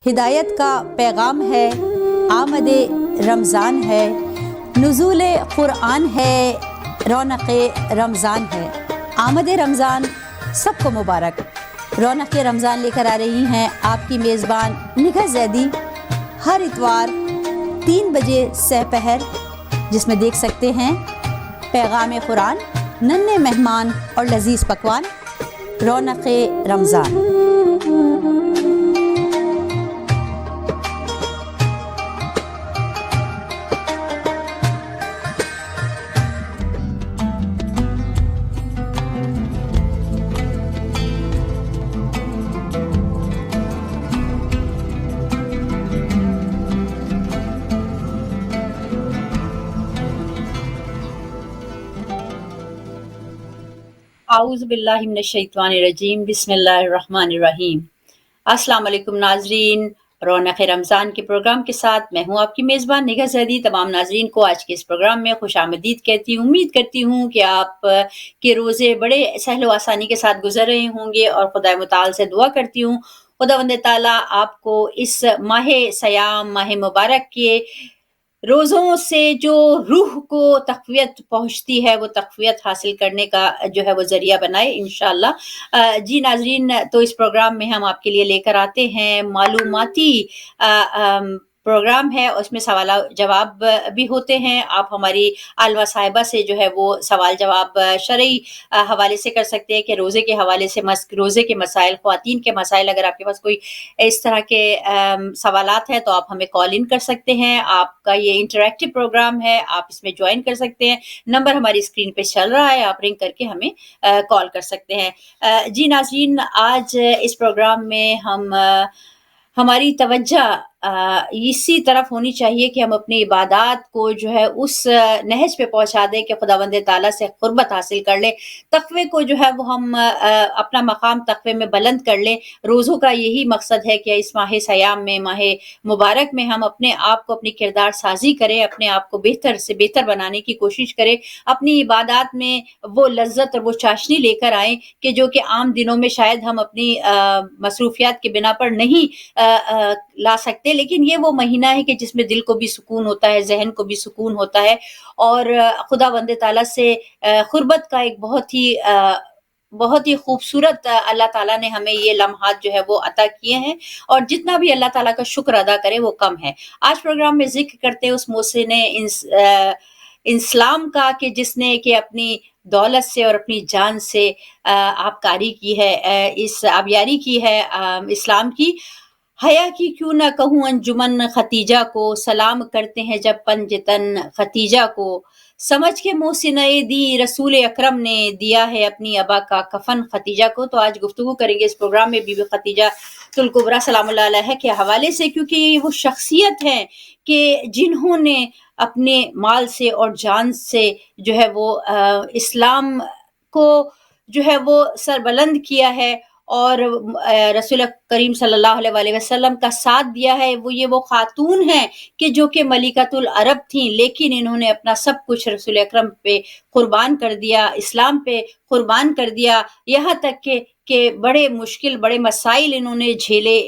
ہدایت کا پیغام ہے، آمد رمضان ہے، نزول قرآن ہے، رونق رمضان ہے۔ آمد رمضان سب کو مبارک۔ رونق رمضان لے کر آ رہی ہیں آپ کی میزبان نگہ زیدی ہر اتوار 3 بجے سہ پہر، جس میں دیکھ سکتے ہیں پیغام قرآن، ننھے مہمان اور لذیذ پکوان۔ رونق رمضان۔ اعوذ باللہ من الشیطان الرجیم، بسم اللہ الرحمن الرحیم۔ السلام علیکم ناظرین، رونق رمضان کے پروگرام کے ساتھ میں ہوں آپ کی میزبان نگہ زیدی۔ تمام ناظرین کو آج کے اس پروگرام میں خوش آمدید کہتی ہوں۔ امید کرتی ہوں کہ آپ کے روزے بڑے سہل و آسانی کے ساتھ گزر رہے ہوں گے، اور خدا متعال سے دعا کرتی ہوں خداوند تعالیٰ آپ کو اس ماہ سیام، ماہ مبارک کے روزوں سے جو روح کو تقویت پہنچتی ہے، وہ تقویت حاصل کرنے کا جو ہے وہ ذریعہ بنائے انشاءاللہ۔ جی ناظرین، تو اس پروگرام میں ہم آپ کے لیے لے کر آتے ہیں معلوماتی پروگرام ہے، اس میں سوال جواب بھی ہوتے ہیں۔ آپ ہماری عالمہ صاحبہ سے جو ہے وہ سوال جواب شرعی حوالے سے کر سکتے ہیں کہ روزے کے حوالے سے روزے کے مسائل، خواتین کے مسائل، اگر آپ کے پاس کوئی اس طرح کے سوالات ہیں تو آپ ہمیں کال ان کر سکتے ہیں۔ آپ کا یہ انٹریکٹیو پروگرام ہے، آپ اس میں جوائن کر سکتے ہیں۔ نمبر ہماری اسکرین پہ چل رہا ہے، آپ رنگ کر کے ہمیں کال کر سکتے ہیں۔ جی ناظرین، آج اس پروگرام میں ہماری توجہ اسی طرف ہونی چاہیے کہ ہم اپنی عبادات کو جو ہے اس نہج پہ پہنچا دیں کہ خداوند تعالیٰ سے قربت حاصل کر لیں، تقوی کو جو ہے وہ ہم اپنا مقام تقوی میں بلند کر لیں۔ روزوں کا یہی مقصد ہے کہ اس ماہ سیام میں، ماہ مبارک میں، ہم اپنے آپ کو اپنی کردار سازی کریں، اپنے آپ کو بہتر سے بہتر بنانے کی کوشش کریں، اپنی عبادات میں وہ لذت اور وہ چاشنی لے کر آئیں کہ جو کہ عام دنوں میں شاید ہم اپنی مصروفیات کے بنا پر نہیں لا سکتے، لیکن یہ وہ مہینہ ہے کہ جس میں دل کو بھی سکون ہوتا ہے، ذہن کو بھی سکون ہوتا ہے، اور خداوند تعالیٰ سے قربت کا ایک بہت ہی خوبصورت اللہ تعالیٰ نے ہمیں یہ لمحات جو ہے وہ عطا کیے ہیں، اور جتنا بھی اللہ تعالیٰ کا شکر ادا کرے وہ کم ہے۔ آج پروگرام میں ذکر کرتے ہیں اس محسن اسلام کا کہ جس نے کہ اپنی دولت سے اور اپنی جان سے آبکاری کی ہے، اس آبیاری کی ہے اسلام کی۔ حیا کی کیوں نہ کہوں انجمن ختیجہ کو، سلام کرتے ہیں جب پنجتن ختیجہ کو، سمجھ کے محسن دی رسول اکرم نے دیا ہے اپنی ابا کا کفن ختیجہ کو۔ تو آج گفتگو کریں گے اس پروگرام میں بی بی خدیجہ الکبریٰ سلام اللہ علیہ کے حوالے سے، کیونکہ یہ وہ شخصیت ہیں کہ جنہوں نے اپنے مال سے اور جان سے جو ہے وہ اسلام کو جو ہے وہ سربلند کیا ہے، اور رسول کریم صلی اللہ علیہ وآلہ وسلم کا ساتھ دیا ہے۔ وہ خاتون ہیں کہ جو کہ ملکۃ العرب تھیں، لیکن انہوں نے اپنا سب کچھ رسول اکرم پہ قربان کر دیا، اسلام پہ قربان کر دیا، یہاں تک کہ بڑے مشکل، بڑے مسائل انہوں نے جھیلے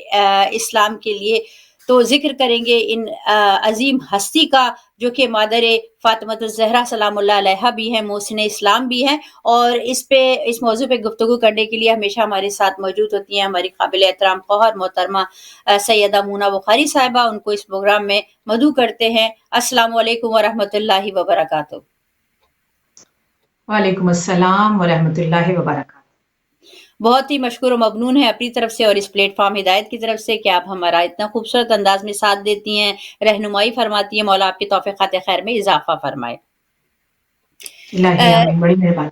اسلام کے لیے۔ تو ذکر کریں گے ان عظیم ہستی کا جو کہ مادر فاطمۃ الزہرا سلام اللہ علیہا بھی ہیں، محسن اسلام بھی ہیں، اور اس موضوع پہ گفتگو کرنے کے لیے ہمیشہ ہمارے ساتھ موجود ہوتی ہیں ہماری قابل احترام خواہر محترمہ سیدہ مونا بخاری صاحبہ۔ ان کو اس پروگرام میں مدعو کرتے ہیں۔ السلام علیکم ورحمۃ اللہ وبرکاتہ۔ وعلیکم السلام ورحمۃ اللہ وبرکاتہ۔ بہت ہی مشکور و ممنون ہے اپنی طرف سے اور اس پلیٹ فارم ہدایت کی طرف سے کہ آپ ہمارا اتنا خوبصورت انداز میں ساتھ دیتی ہیں، رہنمائی فرماتی ہیں۔ مولا آپ کی توفیقات خیر میں اضافہ فرمائے۔ الہی آمین، بڑی مہربانی۔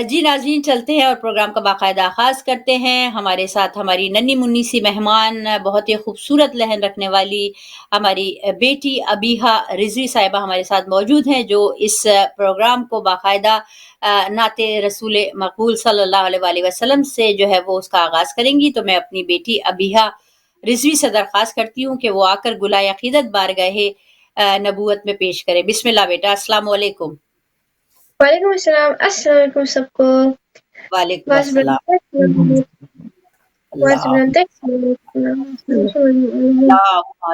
جی ناظرین، چلتے ہیں اور پروگرام کا باقاعدہ آغاز کرتے ہیں۔ ہمارے ساتھ ہماری ننھی منی سی مہمان، بہت ہی خوبصورت لہن رکھنے والی ہماری بیٹی ابیحہ رضوی صاحبہ ہمارے ساتھ موجود ہیں، جو اس پروگرام کو باقاعدہ نعت رسول مقبول صلی اللہ علیہ وآلہ وسلم سے جو ہے وہ اس کا آغاز کریں گی۔ تو میں اپنی بیٹی ابیحہ رضوی سے درخواست کرتی ہوں کہ وہ آ کر گلائے عقیدت بارگاہ نبوت میں پیش کرے۔ بسم اللہ بیٹا۔ السلام علیکم۔ وعلیکم السلام۔ السلام علیکم سب کو۔ وعلیکم السلام۔ اللہم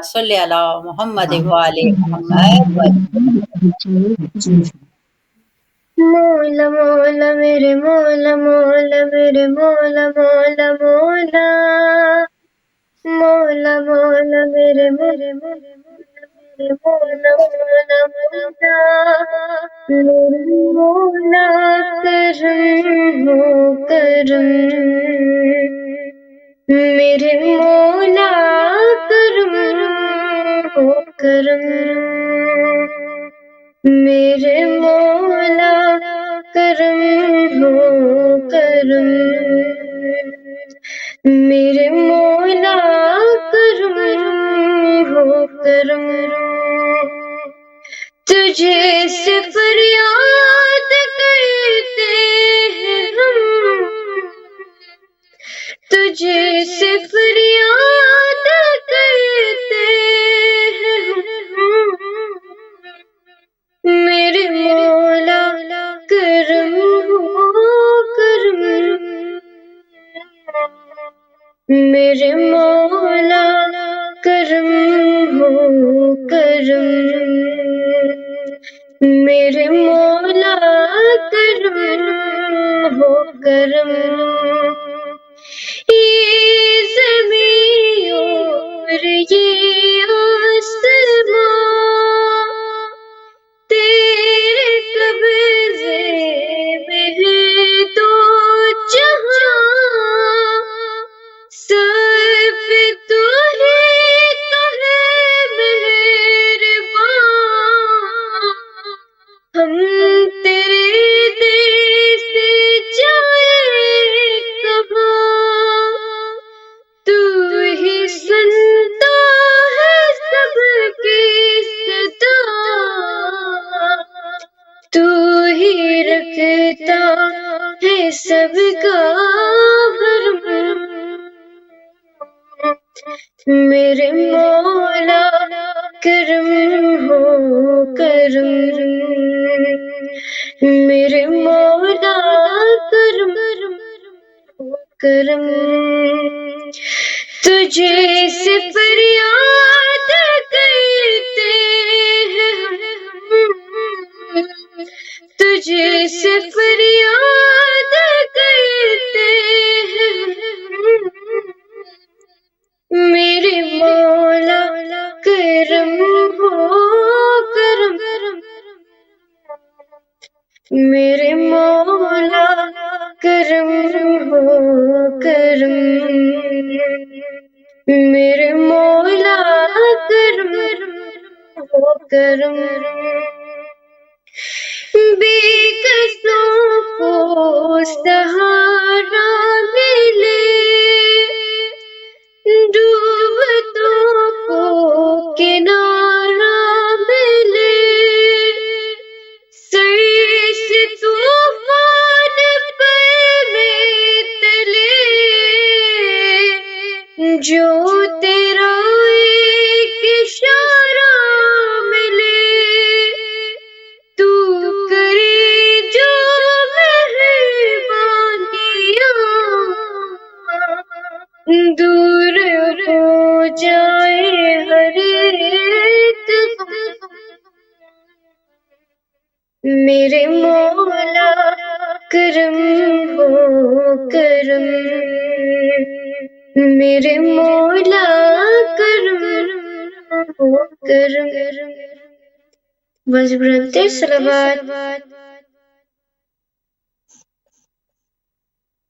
صلی علی محمد وعلی محمد. مولا مولا میرے مولا مولا میرے مولا مولا مولا مولا مولا میرے میرے میرے مولا مولا مولا میرے مولا کرم ہو کرم میرے مولا کرم ہو کرم میرے مولا کرم ہو کرم میرے مولا کرم ہو کرم تجھے سے فریاد کرتے ہیں ہم تجھے سے فریاد کرتے ہیں ہم میرے مولا کرم ہو کرم میرے مولا کرم ہو کرم میرے مولا کرم ہو کرم یہ زمین اور یہ آسمان تیرے قبضے میں ہے تو جہاں سب پہ تو ہے مہربان ہم تیرے دیر سے جائیں کہاں تو ہی سنتا ہے سب کی صدا تو ہی رکھتا ہے سب کا بھرم میرے مولا کرم ہو کرم میرے مولا کرم ہو کرم تجھے سے فریاد کرتے ہیں ہم تجھے سے فریاد کرتے ہیں میرے مولا کرم ہو کرم میرے مولا کرم ہو کرم میرے مولا کرم ہو کرم بے قصوں کو سہارا ملے ڈوبتوں کو کنارہ ملے سر سے طوفان پر میں تلے جو تیرا ایک اشارہ ملے تو کرے جو مہربانیاں دور ہو جائے ہر ایک غم میرے مولا کرم ہو کرم میرے مولا کرم ہو کرم بس برتے صلوات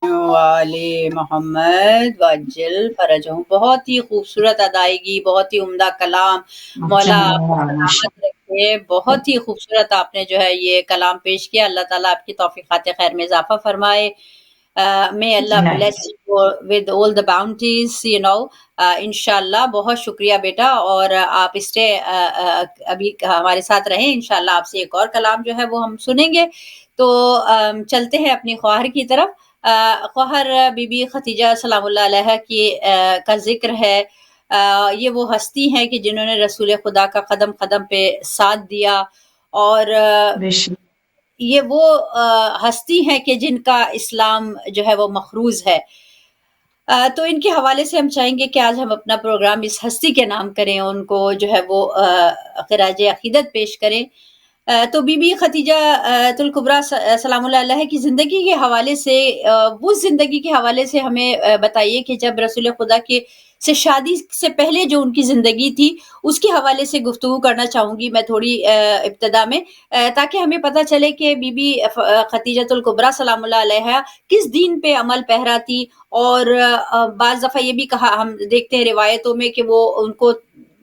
والے محمد وجل فرجہم. بہت ہی خوبصورت ادائیگی، بہت ہی عمدہ کلام. مولا آپ کو سلامت رکھے. بہت ہی خوبصورت آپ نے جو ہے یہ کلام پیش کیا. اللہ تعالیٰ آپ کی توفیقات خیر میں اضافہ فرمائے. may Allah bless you with all the bounties, انشاءاللہ. بہت شکریہ بیٹا. اور آپ اسٹے ابھی ہمارے ساتھ رہیں. انشاءاللہ آپ سے ایک اور کلام جو ہے وہ ہم سنیں گے. تو چلتے ہیں اپنی خواہر کی طرف. خواہر بی بی ختیجہ سلام اللہ علیہ کی کا ذکر ہے. یہ وہ ہستی ہیں کہ جنہوں نے رسول خدا کا قدم قدم پہ ساتھ دیا، اور یہ وہ ہستی ہیں کہ جن کا اسلام جو ہے وہ مخروض ہے. تو ان کے حوالے سے ہم چاہیں گے کہ آج ہم اپنا پروگرام اس ہستی کے نام کریں، ان کو جو ہے وہ خراج عقیدت پیش کریں۔ تو بی بی خدیجہ الکبریٰ سلام اللہ علیہ کی زندگی کے حوالے سے، وہ زندگی کے حوالے سے ہمیں بتائیے کہ جب رسول خدا کے سے شادی سے پہلے جو ان کی زندگی تھی اس کے حوالے سے گفتگو کرنا چاہوں گی میں تھوڑی ابتدا میں، تاکہ ہمیں پتہ چلے کہ بی بی خدیجہ الکبریٰ سلام اللہ علیہ کس دین پہ عمل پیرا تھی۔ اور بعض دفعہ یہ بھی کہا ہم دیکھتے ہیں روایتوں میں کہ وہ ان کو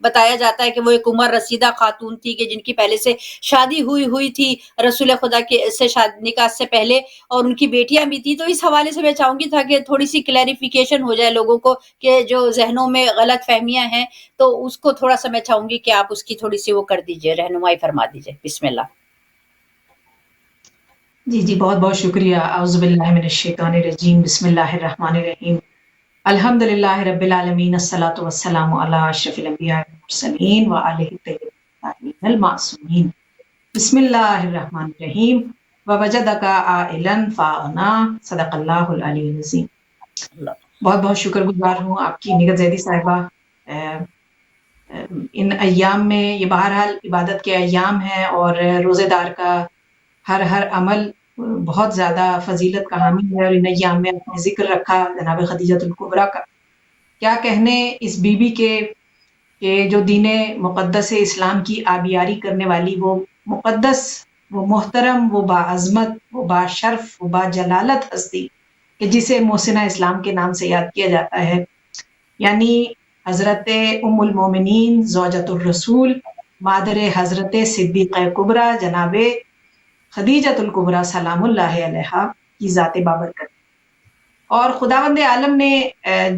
بتایا جاتا ہے کہ وہ ایک عمر رسیدہ خاتون تھی کہ جن کی پہلے سے شادی ہوئی تھی رسول خدا کے سے نکاح سے پہلے، اور ان کی بیٹیاں بھی تھی۔ تو اس حوالے سے میں چاہوں گی تاکہ تھوڑی سی کلیریفیکیشن ہو جائے لوگوں کو کہ جو ذہنوں میں غلط فہمیاں ہیں، تو اس کو تھوڑا سا میں چاہوں گی کہ آپ اس کی تھوڑی سی وہ کر دیجئے، رہنمائی فرما دیجئے۔ بسم اللہ۔ جی بہت بہت شکریہ۔ اعوذ باللہ من الشیطان الرجیم، بسم اللہ الرحمن الرحیم، الحمد للہ رب العالمین، الصلاۃ والسلام علی اشرف الانبیاء والمرسلین وآلہ الطیبین المعصومین، بسم اللہ الرحمن الرحیم، ووجدک عائلا فاغنا، صدق اللہ العلی العظیم۔ بہت بہت شکر گزار ہوں آپ کی نگہت زیدی صاحبہ۔ ان ایام میں یہ بہرحال عبادت کے ایام ہیں اور روزے دار کا ہر عمل بہت زیادہ فضیلت کا حامل ہے، اور ان ایام میں آپ نے ذکر رکھا جناب خدیجہ الکبریٰ کا۔ کیا کہنے اس بی بی کے کہ جو دین مقدس اسلام کی آبیاری کرنے والی، وہ مقدس، وہ محترم، وہ باعظمت، وہ باشرف، وہ باجلالت ہستی کہ جسے محسنہ اسلام کے نام سے یاد کیا جاتا ہے، یعنی حضرت ام المومنین زوجۃ الرسول مادر حضرت صدیقہ کبریٰ جناب خدیجہ الکبریٰ سلام اللہ علیہا کی ذات بابرکت۔ اور خداوند عالم نے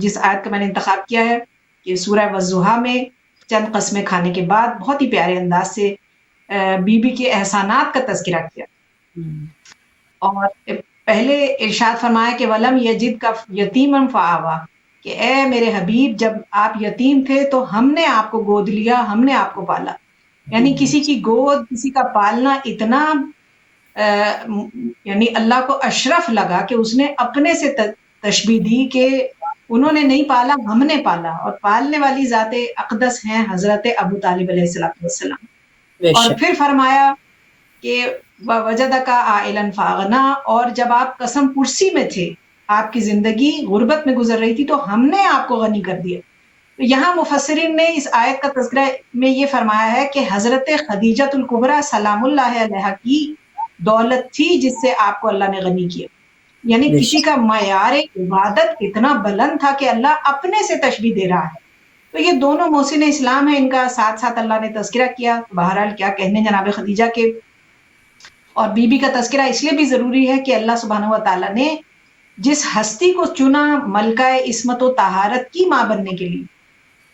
جس آیت کا میں نے انتخاب کیا ہے کہ سورہ والضحیٰ میں چند قسمیں کھانے کے بعد بہت ہی پیارے انداز سے بی بی کے احسانات کا تذکرہ کیا، اور پہلے ارشاد فرمایا کہ وَلَمْ يَجِدْكَ يَتِيمًا فَآوَىٰ، کہ اے میرے حبیب جب آپ یتیم تھے تو ہم نے آپ کو گود لیا، ہم نے آپ کو پالا۔ یعنی کسی کی گود، کسی کا پالنا اتنا یعنی اللہ کو اشرف لگا کہ اس نے اپنے سے تشبیہ دی کہ انہوں نے نہیں پالا، ہم نے پالا، اور پالنے والی ذات اقدس ہیں حضرت ابو طالب علیہ السلام۔ اور پھر فرمایا کہ وَوَجَدَكَ عَائِلًا فَأَغْنَىٰ، اور جب آپ قسم پرسی میں تھے، آپ کی زندگی غربت میں گزر رہی تھی تو ہم نے آپ کو غنی کر دیا۔ تو یہاں مفسرین نے اس آیت کا تذکرہ میں یہ فرمایا ہے کہ حضرت خدیجہ الکبریٰ سلام اللہ علیہ کی دولت تھی جس سے آپ کو اللہ نے غنی کیا، یعنی کسی کا معیار عبادت اتنا بلند تھا کہ اللہ اپنے سے تشبیہ دے رہا ہے۔ تو یہ دونوں محسن اسلام ہیں، ان کا ساتھ ساتھ اللہ نے تذکرہ کیا۔ بہرحال کیا کہنے جناب خدیجہ کے، اور بی بی کا تذکرہ اس لیے بھی ضروری ہے کہ اللہ سبحانہ و تعالیٰ نے جس ہستی کو چنا ملکہ عصمت و طہارت کی ماں بننے کے لیے،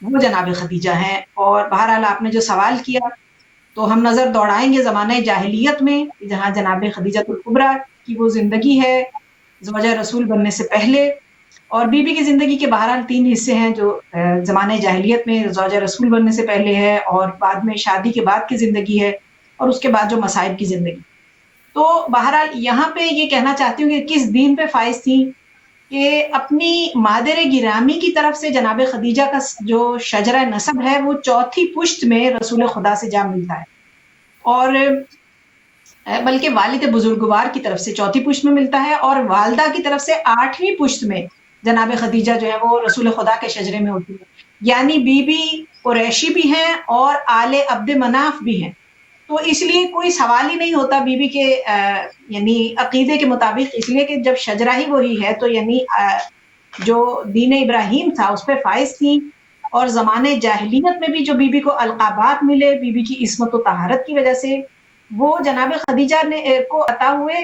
وہ جناب خدیجہ ہیں۔ اور بہرحال آپ نے جو سوال کیا تو ہم نظر دوڑائیں گے زمانہ جاہلیت میں، جہاں جناب خدیجہ الکبریٰ کی وہ زندگی ہے زوجہ رسول بننے سے پہلے، اور بی بی کی زندگی کے بہرحال 3 حصے ہیں، جو زمانہ جاہلیت میں زوجہ رسول بننے سے پہلے ہے، اور بعد میں شادی کے بعد کی زندگی ہے، اور اس کے بعد جو مصائب کی زندگی۔ تو بہرحال یہاں پہ یہ کہنا چاہتی ہوں کہ کس دین پہ فائز تھیں کہ اپنی مادر گرامی کی طرف سے جناب خدیجہ کا جو شجرہ نسب ہے وہ 4تھی پشت میں رسول خدا سے جا ملتا ہے، اور بلکہ والد بزرگوار کی طرف سے 4تھی پشت میں ملتا ہے، اور والدہ کی طرف سے 8ویں پشت میں جناب خدیجہ جو ہے وہ رسول خدا کے شجرے میں ہوتی ہے، یعنی بی بی قریشی بھی ہیں اور آل عبد مناف بھی ہیں۔ تو اس لیے کوئی سوال ہی نہیں ہوتا بی بی کے یعنی عقیدے کے مطابق، اس لیے کہ جب شجرہ ہی وہی ہے تو یعنی جو دین ابراہیم تھا اس پہ فائز تھیں، اور زمانے جاہلیت میں بھی جو بی بی کو القابات ملے بی بی کی عصمت و طہارت کی وجہ سے، وہ جناب خدیجہ نے کو عطا ہوئے،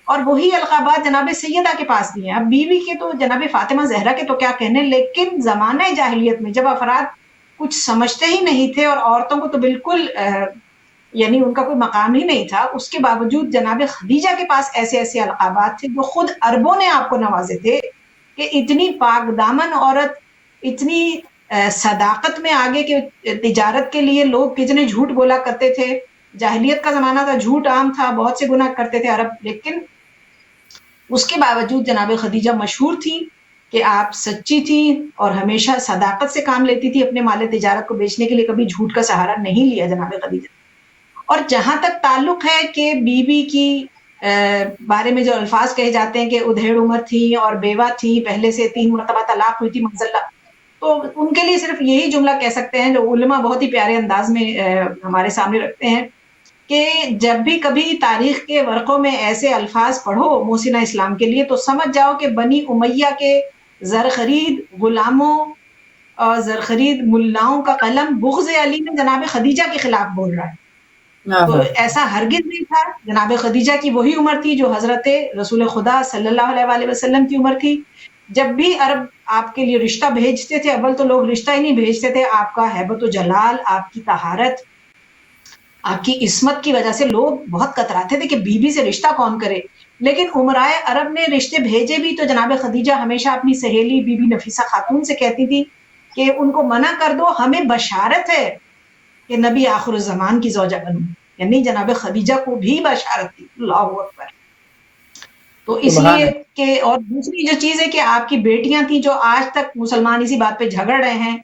اور وہی القابات جناب سیدہ کے پاس بھی ہیں۔ اب بی بی کے تو جناب فاطمہ زہرا کے تو کیا کہنے، لیکن زمانہ جاہلیت میں جب افراد کچھ سمجھتے ہی نہیں تھے اور عورتوں کو تو بالکل یعنی ان کا کوئی مقام ہی نہیں تھا، اس کے باوجود جناب خدیجہ کے پاس ایسے ایسے القابات تھے جو خود عربوں نے آپ کو نوازے تھے کہ اتنی پاک دامن عورت، اتنی صداقت میں آگے کہ تجارت کے لیے لوگ کتنے جھوٹ بولا کرتے تھے، جاہلیت کا زمانہ تھا، جھوٹ عام تھا، بہت سے گناہ کرتے تھے عرب، لیکن اس کے باوجود جناب خدیجہ مشہور تھی کہ آپ سچی تھیں اور ہمیشہ صداقت سے کام لیتی تھی، اپنے مال تجارت کو بیچنے کے لیے کبھی جھوٹ کا سہارا نہیں لیا جناب خدیجہ۔ اور جہاں تک تعلق ہے کہ بی بی کی بارے میں جو الفاظ کہے جاتے ہیں کہ ادھیڑ عمر تھی اور بیوہ تھی، پہلے سے 3 مرتبہ طلاق ہوئی تھی معذاللہ، تو ان کے لیے صرف یہی جملہ کہہ سکتے ہیں جو علماء بہت ہی پیارے انداز میں ہمارے سامنے رکھتے ہیں کہ جب بھی کبھی تاریخ کے ورقوں میں ایسے الفاظ پڑھو محسنہ اسلام کے لیے تو سمجھ جاؤ کہ بنی امیہ کے زرخرید غلاموں اور زرخرید ملاؤں کا قلم بغض علی میں جناب خدیجہ کے خلاف بول رہا ہے۔ تو ایسا ہرگز نہیں تھا، جناب خدیجہ کی وہی عمر تھی جو حضرت رسول خدا صلی اللہ علیہ وآلہ وسلم کی عمر تھی۔ جب بھی عرب آپ کے لیے رشتہ بھیجتے تھے، اول تو لوگ رشتہ ہی نہیں بھیجتے تھے، آپ کا ہیبت و جلال، آپ کی طہارت، آپ کی عصمت کی وجہ سے لوگ بہت کتراتے تھے کہ بی بی سے رشتہ کون کرے۔ لیکن عمرائے عرب نے رشتے بھیجے بھی تو جناب خدیجہ ہمیشہ اپنی سہیلی بی بی نفیسہ خاتون سے کہتی تھی کہ ان کو منع کر دو، ہمیں بشارت ہے کہ نبی آخر الزمان کی زوجہ بنوں، یعنی جناب خدیجہ کو بھی بشارت تھی۔ اللہ اکبر۔ تو اس لیے کہ اور دوسری جو چیز ہے کہ آپ کی بیٹیاں تھیں جو آج تک مسلمان اسی بات پہ جھگڑ رہے ہیں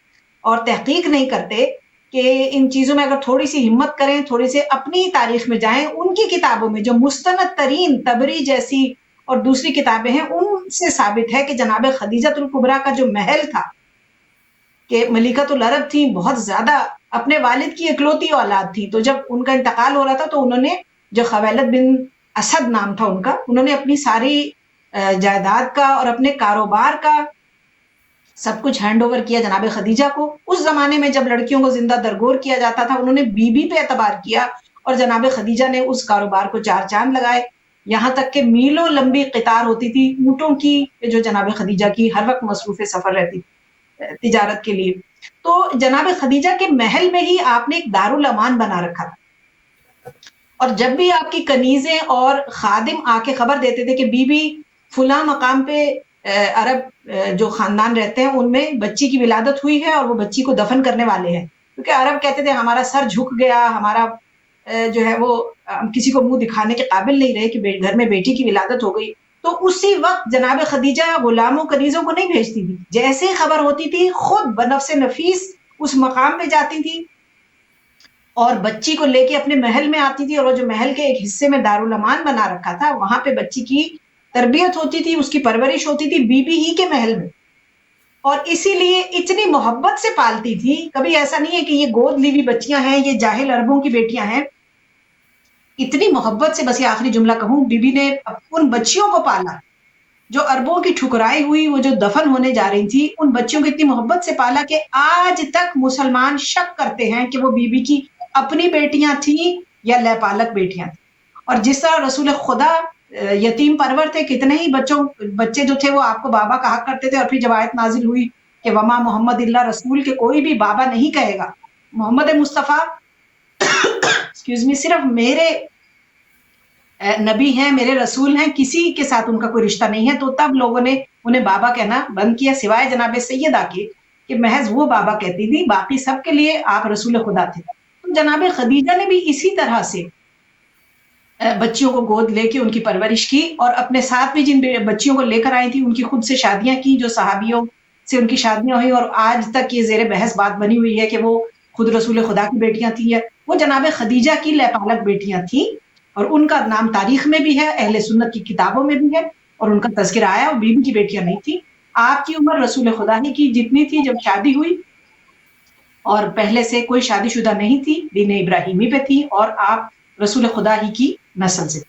اور تحقیق نہیں کرتے کہ ان چیزوں میں اگر تھوڑی سی ہمت کریں، تھوڑی سی اپنی تاریخ میں جائیں، ان کی کتابوں میں جو مستند ترین تبری جیسی اور دوسری کتابیں ہیں ان سے ثابت ہے کہ جناب خدیجہ الکبریٰ کا جو محل تھا کہ ملکۃ العرب تھیں، بہت زیادہ اپنے والد کی اکلوتی اولاد تھی، تو جب ان کا انتقال ہو رہا تھا تو انہوں نے جو خویلد بن اسد نام تھا ان کا، انہوں نے اپنی ساری جائیداد کا اور اپنے کاروبار کا سب کچھ ہینڈ اوور کیا جناب خدیجہ کو۔ اس زمانے میں جب لڑکیوں کو زندہ درگور کیا جاتا تھا انہوں نے بی بی پہ اعتبار کیا اور جناب خدیجہ نے اس کاروبار کو 4 چاند لگائے، یہاں تک کہ میلوں لمبی قطار ہوتی تھی اونٹوں کی جو جناب خدیجہ کی ہر وقت مصروف سفر رہتی تجارت کے لیے۔ تو جناب خدیجہ کے محل میں ہی آپ نے ایک دارالامان بنا رکھا تھا، اور جب بھی آپ کی کنیزیں اور خادم آ کے خبر دیتے تھے کہ بی بی فلاں مقام پہ عرب جو خاندان رہتے ہیں ان میں بچی کی ولادت ہوئی ہے اور وہ بچی کو دفن کرنے والے ہیں، کیونکہ عرب کہتے تھے ہمارا سر جھک گیا، ہمارا جو ہے وہ ہم کسی کو منہ دکھانے کے قابل نہیں رہے کہ گھر میں بیٹی کی ولادت ہو گئی۔ تو اسی وقت جناب خدیجہ غلاموں کنیزوں کو نہیں بھیجتی تھی، جیسے خبر ہوتی تھی خود بنفس نفیس اس مقام پہ جاتی تھی اور بچی کو لے کے اپنے محل میں آتی تھی، اور وہ جو محل کے ایک حصے میں دارالامان بنا رکھا تھا وہاں پہ بچی کی تربیت ہوتی تھی، اس کی پرورش ہوتی تھی بی بی ہی کے محل میں، اور اسی لیے اتنی محبت سے پالتی تھی۔ کبھی ایسا نہیں ہے کہ یہ گود لی ہوئی بچیاں ہیں، یہ جاہل عربوں کی بیٹیاں ہیں، اتنی محبت سے، بس یہ آخری جملہ کہوں، بی بی نے ان بچیوں کو پالا جو عربوں کی ٹھکرائی ہوئی، وہ جو دفن ہونے جا رہی تھی، ان بچیوں کو اتنی محبت سے پالا کہ آج تک مسلمان شک کرتے ہیں کہ وہ بی بی کی اپنی بیٹیاں تھیں یا لے پالک بیٹیاں تھیں۔ اور جس طرح رسول خدا یتیم پرور تھے، کتنے ہی بچے جو تھے وہ آپ کو بابا کہا کرتے تھے، اور پھر جب آیت نازل ہوئی کہ وما محمد اللہ رسول، کے کوئی بھی بابا نہیں کہے گا، محمد مصطفیٰ صرف میرے نبی ہیں، میرے رسول ہیں، کسی کے ساتھ ان کا کوئی رشتہ نہیں ہے، تو تب لوگوں نے انہیں بابا کہنا بند کیا، سوائے جناب سیدہ کے کہ محض وہ بابا کہتی تھی، باقی سب کے لیے آپ رسول خدا تھے۔ تو جناب خدیجہ نے بھی اسی طرح سے بچیوں کو گود لے کے ان کی پرورش کی، اور اپنے ساتھ بھی جن بچیوں کو لے کر آئی تھی ان کی خود سے شادیاں کی، جو صحابیوں سے ان کی شادیاں ہوئی، اور آج تک یہ زیر بحث بات بنی ہوئی ہے کہ وہ خود رسول خدا کی بیٹیاں تھیں، وہ جناب خدیجہ کی لے پالک بیٹیاں تھیں، اور ان کا نام تاریخ میں بھی ہے، اہل سنت کی کتابوں میں بھی ہے، اور ان کا تذکرہ آیا، اور بیوی کی بیٹیاں نہیں تھی۔ آپ کی عمر رسول خدا ہی کی جتنی تھی جب شادی ہوئی، اور پہلے سے کوئی شادی شدہ نہیں تھی، دین ابراہیمی پہ تھی، اور آپ رسول خدا ہی کی نسل سے۔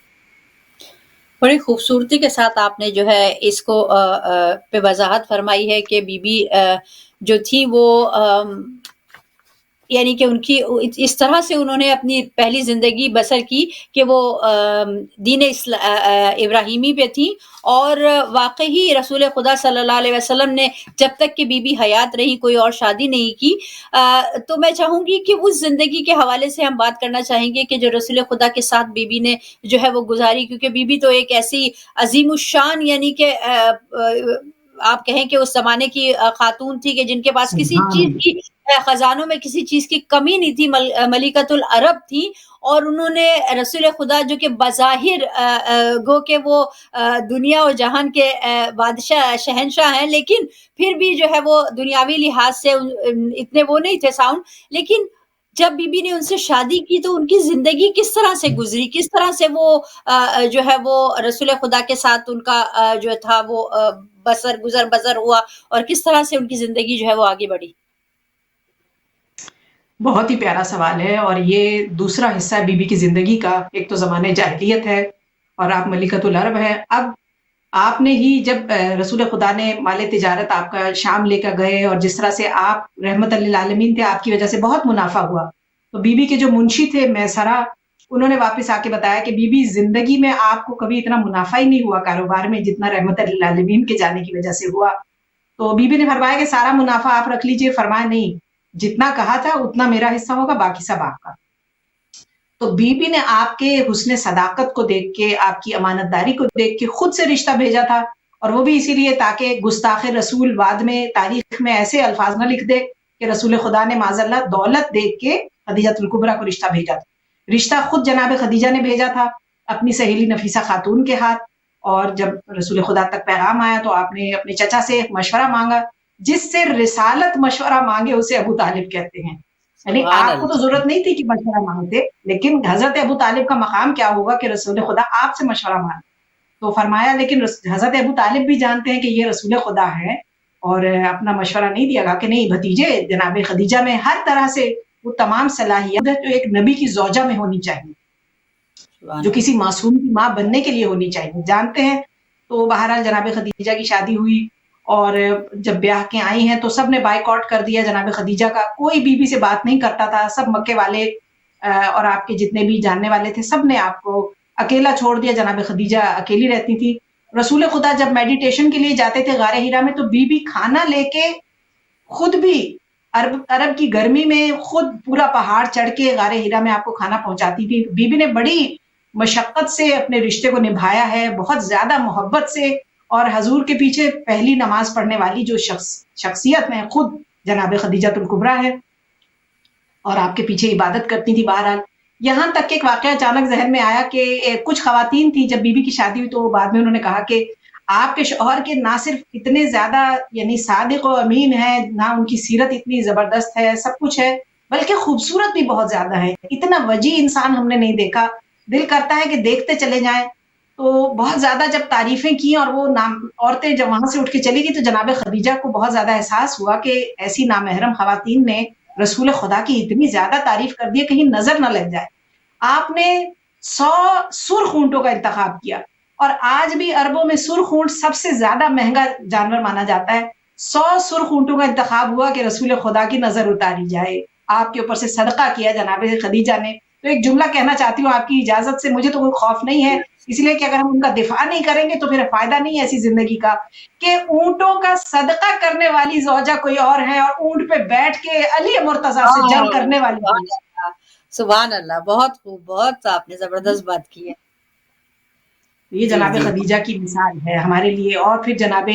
بڑی خوبصورتی کے ساتھ آپ نے جو ہے اس کو پہ وضاحت فرمائی ہے کہ بی بی جو تھی وہ یعنی کہ ان کی اس طرح سے انہوں نے اپنی پہلی زندگی بسر کی کہ وہ دین ابراہیمی پہ تھیں، اور واقعی رسول خدا صلی اللہ علیہ وسلم نے جب تک کہ بی بی حیات رہی کوئی اور شادی نہیں کی۔ تو میں چاہوں گی کہ اس زندگی کے حوالے سے ہم بات کرنا چاہیں گے کہ جو رسول خدا کے ساتھ بی بی نے جو ہے وہ گزاری، کیونکہ بی بی تو ایک ایسی عظیم الشان یعنی کہ آپ کہیں کہ اس زمانے کی خاتون تھی کہ جن کے پاس کسی چیز کی خزانوں میں کسی چیز کی کمی نہیں تھی، ملکۃ العرب تھی، اور انہوں نے رسول خدا جو کہ بظاہر گو کہ وہ دنیا و جہان کے بادشاہ شہنشاہ ہیں، لیکن پھر بھی جو ہے وہ دنیاوی لحاظ سے اتنے وہ نہیں تھے ساؤنڈ. لیکن جب بی بی نے ان سے شادی کی تو ان کی زندگی کس طرح سے گزری، کس طرح سے وہ جو ہے وہ رسول خدا کے ساتھ ان کا جو تھا وہ بسر ہوا، اور کس طرح سے ان کی زندگی جو ہے وہ آگے بڑھی. بہت ہی پیارا سوال ہے، اور یہ دوسرا حصہ ہے بی بی کی زندگی کا. ایک تو زمانے جاہلیت ہے اور آپ ملکۃ العرب ہے. اب آپ نے ہی جب رسول خدا نے مال تجارت آپ کا شام لے کر گئے، اور جس طرح سے آپ رحمت للعالمین تھے، آپ کی وجہ سے بہت منافع ہوا، تو بی بی کے جو منشی تھے میسرہ، انہوں نے واپس آ کے بتایا کہ بی بی زندگی میں آپ کو کبھی اتنا منافع ہی نہیں ہوا کاروبار میں جتنا رحمت للعالمین کے جانے کی وجہ سے ہوا. تو بی بی نے فرمایا کہ سارا منافع آپ رکھ لیجئے. فرمایا نہیں، جتنا کہا تھا اتنا میرا حصہ ہوگا، باقی سب آپ کا. تو بی بی نے آپ کے حسن صداقت کو دیکھ کے، آپ کی امانت داری کو دیکھ کے خود سے رشتہ بھیجا تھا، اور وہ بھی اسی لیے تاکہ گستاخ رسول بعد میں تاریخ میں ایسے الفاظ نہ لکھ دے کہ رسول خدا نے معاذ اللہ دولت دیکھ کے خدیجہ الکبریٰ کو رشتہ بھیجا تھا. رشتہ خود جناب خدیجہ نے بھیجا تھا اپنی سہیلی نفیسہ خاتون کے ہاتھ. اور جب رسول خدا تک پیغام آیا تو آپ نے اپنے چچا سے مشورہ مانگا. جس سے رسالت مشورہ مانگے اسے ابو طالب کہتے ہیں. یعنی سبحان آپ کو تو اللہ. ضرورت نہیں تھی کہ مشورہ مانگتے، لیکن حضرت ابو طالب کا مقام کیا ہوگا کہ رسول خدا آپ سے مشورہ مانگے. تو فرمایا لیکن حضرت ابو طالب بھی جانتے ہیں کہ یہ رسول خدا ہے، اور اپنا مشورہ نہیں دیا گا کہ نہیں بھتیجے، جناب خدیجہ میں ہر طرح سے وہ تمام صلاحیت جو ایک نبی کی زوجہ میں ہونی چاہیے، سبحان جو اللہ. کسی معصوم کی ماں بننے کے لیے ہونی چاہیے. جانتے ہیں. تو بہرحال جناب خدیجہ کی شادی ہوئی، اور جب بیاہ کے آئی ہیں تو سب نے بائیکاٹ کر دیا جناب خدیجہ کا. کوئی بی بی سے بات نہیں کرتا تھا. سب مکے والے اور آپ کے جتنے بھی جاننے والے تھے، سب نے آپ کو اکیلا چھوڑ دیا. جناب خدیجہ اکیلی رہتی تھی. رسول خدا جب میڈیٹیشن کے لیے جاتے تھے غار ہیرا میں، تو بی بی کھانا لے کے خود بھی عرب کی گرمی میں خود پورا پہاڑ چڑھ کے غار ہیرا میں آپ کو کھانا پہنچاتی تھی. بی بی نے بڑی مشقت سے اپنے رشتے کو نبھایا ہے، بہت زیادہ محبت سے. اور حضور کے پیچھے پہلی نماز پڑھنے والی جو شخصیت ہے خود جناب خدیجہ الکبریٰ ہے، اور آپ کے پیچھے عبادت کرتی تھی. بہرحال یہاں تک ایک واقعہ اچانک ذہن میں آیا کہ کچھ خواتین تھیں، جب بی بی کی شادی ہوئی تو بعد میں انہوں نے کہا کہ آپ کے شوہر کے نہ صرف اتنے زیادہ یعنی صادق و امین ہیں، نہ ان کی سیرت اتنی زبردست ہے، سب کچھ ہے، بلکہ خوبصورت بھی بہت زیادہ ہے. اتنا وجیح انسان ہم نے نہیں دیکھا. دل کرتا ہے کہ دیکھتے چلے جائیں. تو بہت زیادہ جب تعریفیں کی اور وہ عورتیں جب وہاں سے اٹھ کے چلی گئی، تو جناب خدیجہ کو بہت زیادہ احساس ہوا کہ ایسی نامحرم خواتین نے رسول خدا کی اتنی زیادہ تعریف کر دی، کہیں نظر نہ لگ جائے. آپ نے 100 سرخ اونٹوں کا انتخاب کیا، اور آج بھی عربوں میں سرخ اونٹ سب سے زیادہ مہنگا جانور مانا جاتا ہے. 100 سرخ اونٹوں کا انتخاب ہوا کہ رسول خدا کی نظر اتاری جائے. آپ کے اوپر سے صدقہ کیا جناب خدیجہ نے. تو ایک جملہ کہنا چاہتی ہوں آپ کی اجازت سے. مجھے تو کوئی خوف نہیں ہے، اس لیے کہ اگر ہم ان کا دفاع نہیں کریں گے تو پھر فائدہ نہیں ہے ایسی زندگی کا، کہ اونٹوں کا صدقہ کرنے والی زوجہ کوئی اور ہے، اور اونٹ پہ بیٹھ کے علی مرتضیٰ سے جنگ کرنے والی. سبحان اللہ. سبحان اللہ. بہت خوب، بہت آپ نے زبردست بات کی ہے. یہ جی جناب جی. خدیجہ کی مثال ہے ہمارے لیے. اور پھر جناب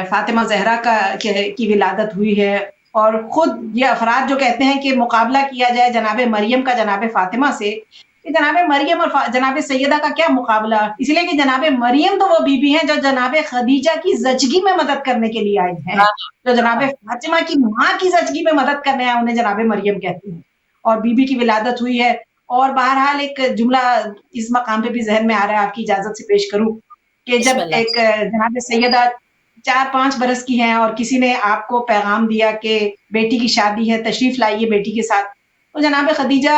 فاطمہ زہرا کی ولادت ہوئی ہے. اور خود یہ افراد جو کہتے ہیں کہ مقابلہ کیا جائے جناب مریم کا جناب فاطمہ سے، کہ جناب مریم اور جناب سیدہ کا کیا مقابلہ، اس لیے کہ جناب مریم تو وہ بی بی ہیں جو جناب خدیجہ کی زچگی میں مدد کرنے کے لیے آئی ہیں. جو جناب فاطمہ کی ماں کی زچگی میں مدد کرنے آئے انہیں جناب مریم کہتے ہیں. اور بی بی کی ولادت ہوئی ہے. اور بہرحال ایک جملہ اس مقام پہ بھی ذہن میں آ رہا ہے، آپ کی اجازت سے پیش کروں، کہ جب بسم اللہ. ایک جناب سیدہ 4-5 برس کی ہیں اور کسی نے آپ کو پیغام دیا کہ بیٹی کی شادی ہے، تشریف لائیے بیٹی کے ساتھ، تو جناب خدیجہ